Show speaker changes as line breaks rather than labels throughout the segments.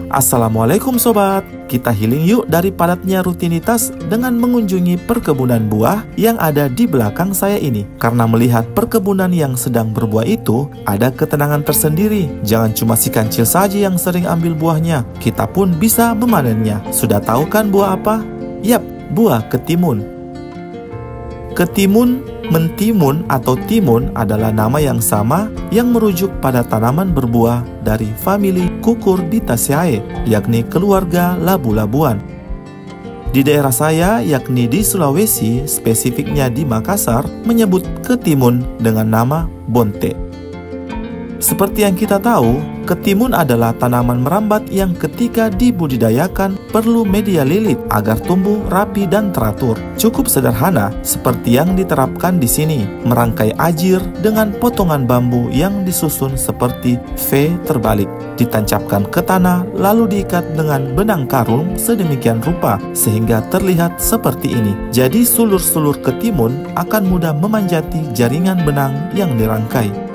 Assalamualaikum sobat, kita healing yuk dari padatnya rutinitas dengan mengunjungi perkebunan buah yang ada di belakang saya ini. Karena melihat perkebunan yang sedang berbuah itu, ada ketenangan tersendiri. Jangan cuma si kancil saja yang sering ambil buahnya, kita pun bisa memanennya. Sudah tahu kan buah apa? Yap, buah ketimun. Ketimun, mentimun atau timun adalah nama yang sama yang merujuk pada tanaman berbuah dari famili Cucurbitaceae, yakni keluarga labu-labuan. Di daerah saya, yakni di Sulawesi, spesifiknya di Makassar, menyebut ketimun dengan nama bonte. Seperti yang kita tahu, ketimun adalah tanaman merambat yang ketika dibudidayakan perlu media lilit agar tumbuh rapi dan teratur. Cukup sederhana seperti yang diterapkan di sini, merangkai ajir dengan potongan bambu yang disusun seperti V terbalik, ditancapkan ke tanah lalu diikat dengan benang karung sedemikian rupa sehingga terlihat seperti ini. Jadi sulur-sulur ketimun akan mudah memanjati jaringan benang yang dirangkai.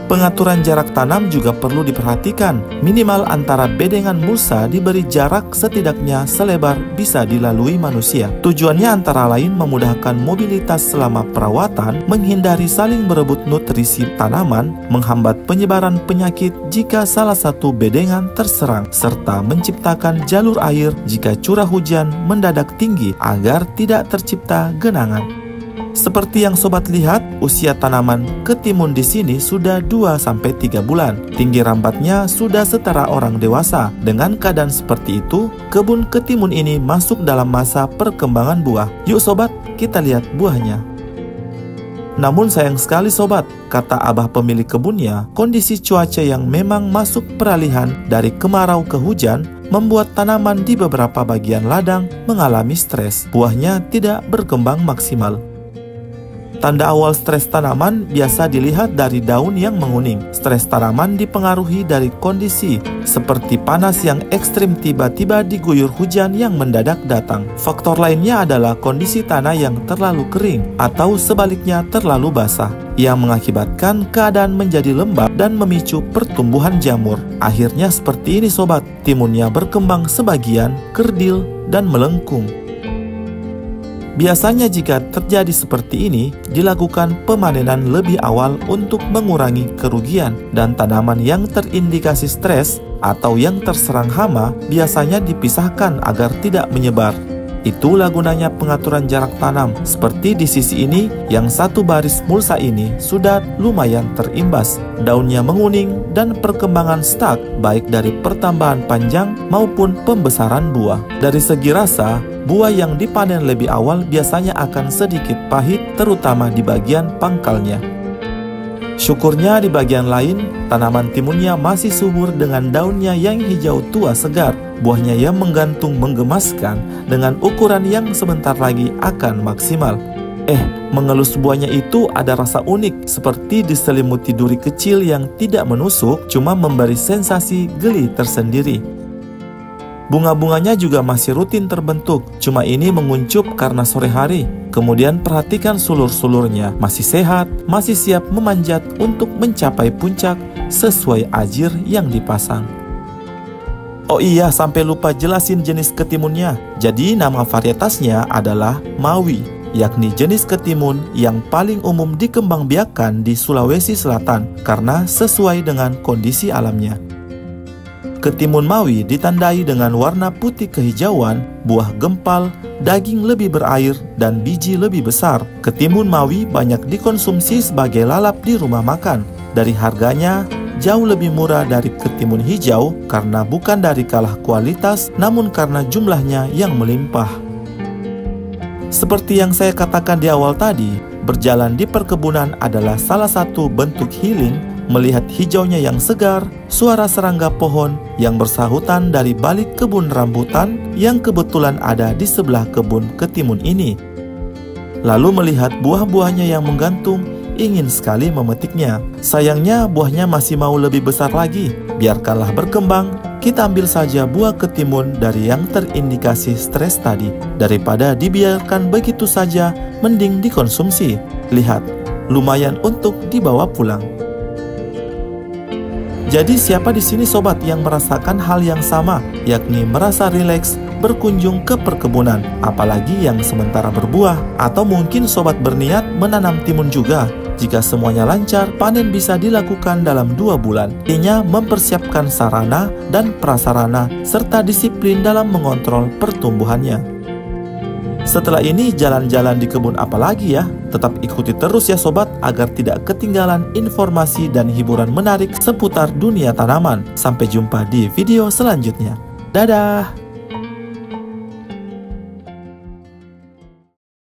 Pengaturan jarak tanam juga perlu diperhatikan. Minimal antara bedengan mulsa diberi jarak setidaknya selebar bisa dilalui manusia. Tujuannya antara lain memudahkan mobilitas selama perawatan, menghindari saling berebut nutrisi tanaman, menghambat penyebaran penyakit jika salah satu bedengan terserang, serta menciptakan jalur air jika curah hujan mendadak tinggi agar tidak tercipta genangan. Seperti yang sobat lihat, usia tanaman ketimun di sini sudah 2-3 bulan. Tinggi rambatnya sudah setara orang dewasa. Dengan keadaan seperti itu, kebun ketimun ini masuk dalam masa perkembangan buah. Yuk sobat, kita lihat buahnya. Namun sayang sekali sobat, kata abah pemilik kebunnya, kondisi cuaca yang memang masuk peralihan dari kemarau ke hujan membuat tanaman di beberapa bagian ladang mengalami stres. Buahnya tidak berkembang maksimal. Tanda awal stres tanaman biasa dilihat dari daun yang menguning. Stres tanaman dipengaruhi dari kondisi seperti panas yang ekstrim tiba-tiba diguyur hujan yang mendadak datang. Faktor lainnya adalah kondisi tanah yang terlalu kering atau sebaliknya terlalu basah, yang mengakibatkan keadaan menjadi lembab dan memicu pertumbuhan jamur. Akhirnya seperti ini sobat, timunnya berkembang sebagian, kerdil, dan melengkung. Biasanya jika terjadi seperti ini, dilakukan pemanenan lebih awal untuk mengurangi kerugian, dan tanaman yang terindikasi stres atau yang terserang hama biasanya dipisahkan agar tidak menyebar. Itulah gunanya pengaturan jarak tanam. Seperti di sisi ini, yang satu baris mulsa ini sudah lumayan terimbas. Daunnya menguning dan perkembangan stuck baik dari pertambahan panjang maupun pembesaran buah. Dari segi rasa, buah yang dipanen lebih awal biasanya akan sedikit pahit, terutama di bagian pangkalnya. Syukurnya di bagian lain, tanaman timunnya masih subur dengan daunnya yang hijau tua segar. Buahnya yang menggantung menggemaskan dengan ukuran yang sebentar lagi akan maksimal. Mengelus buahnya itu ada rasa unik, seperti diselimuti duri kecil yang tidak menusuk, cuma memberi sensasi geli tersendiri. Bunga-bunganya juga masih rutin terbentuk, cuma ini menguncup karena sore hari. Kemudian perhatikan sulur-sulurnya, masih sehat, masih siap memanjat untuk mencapai puncak sesuai ajir yang dipasang. Oh iya, sampai lupa jelasin jenis ketimunnya. Jadi nama varietasnya adalah Mawi, yakni jenis ketimun yang paling umum dikembangbiakan di Sulawesi Selatan karena sesuai dengan kondisi alamnya. Ketimun Mawi ditandai dengan warna putih kehijauan, buah gempal, daging lebih berair, dan biji lebih besar. Ketimun Mawi banyak dikonsumsi sebagai lalap di rumah makan. Dari harganya, jauh lebih murah dari ketimun hijau karena bukan dari kalah kualitas, namun karena jumlahnya yang melimpah. Seperti yang saya katakan di awal tadi, berjalan di perkebunan adalah salah satu bentuk healing. Melihat hijaunya yang segar, suara serangga pohon yang bersahutan dari balik kebun rambutan yang kebetulan ada di sebelah kebun ketimun ini. Lalu melihat buah-buahnya yang menggantung, ingin sekali memetiknya. Sayangnya buahnya masih mau lebih besar lagi. Biarkanlah berkembang, kita ambil saja buah ketimun dari yang terindikasi stres tadi. Daripada dibiarkan begitu saja, mending dikonsumsi. Lihat, lumayan untuk dibawa pulang. Jadi siapa di sini sobat yang merasakan hal yang sama, yakni merasa rileks berkunjung ke perkebunan, apalagi yang sementara berbuah? Atau mungkin sobat berniat menanam timun juga? Jika semuanya lancar, panen bisa dilakukan dalam 2 bulan. Artinya mempersiapkan sarana dan prasarana serta disiplin dalam mengontrol pertumbuhannya. Setelah ini jalan-jalan di kebun apa lagi ya? Tetap ikuti terus ya sobat agar tidak ketinggalan informasi dan hiburan menarik seputar dunia tanaman. Sampai jumpa di video selanjutnya. Dadah!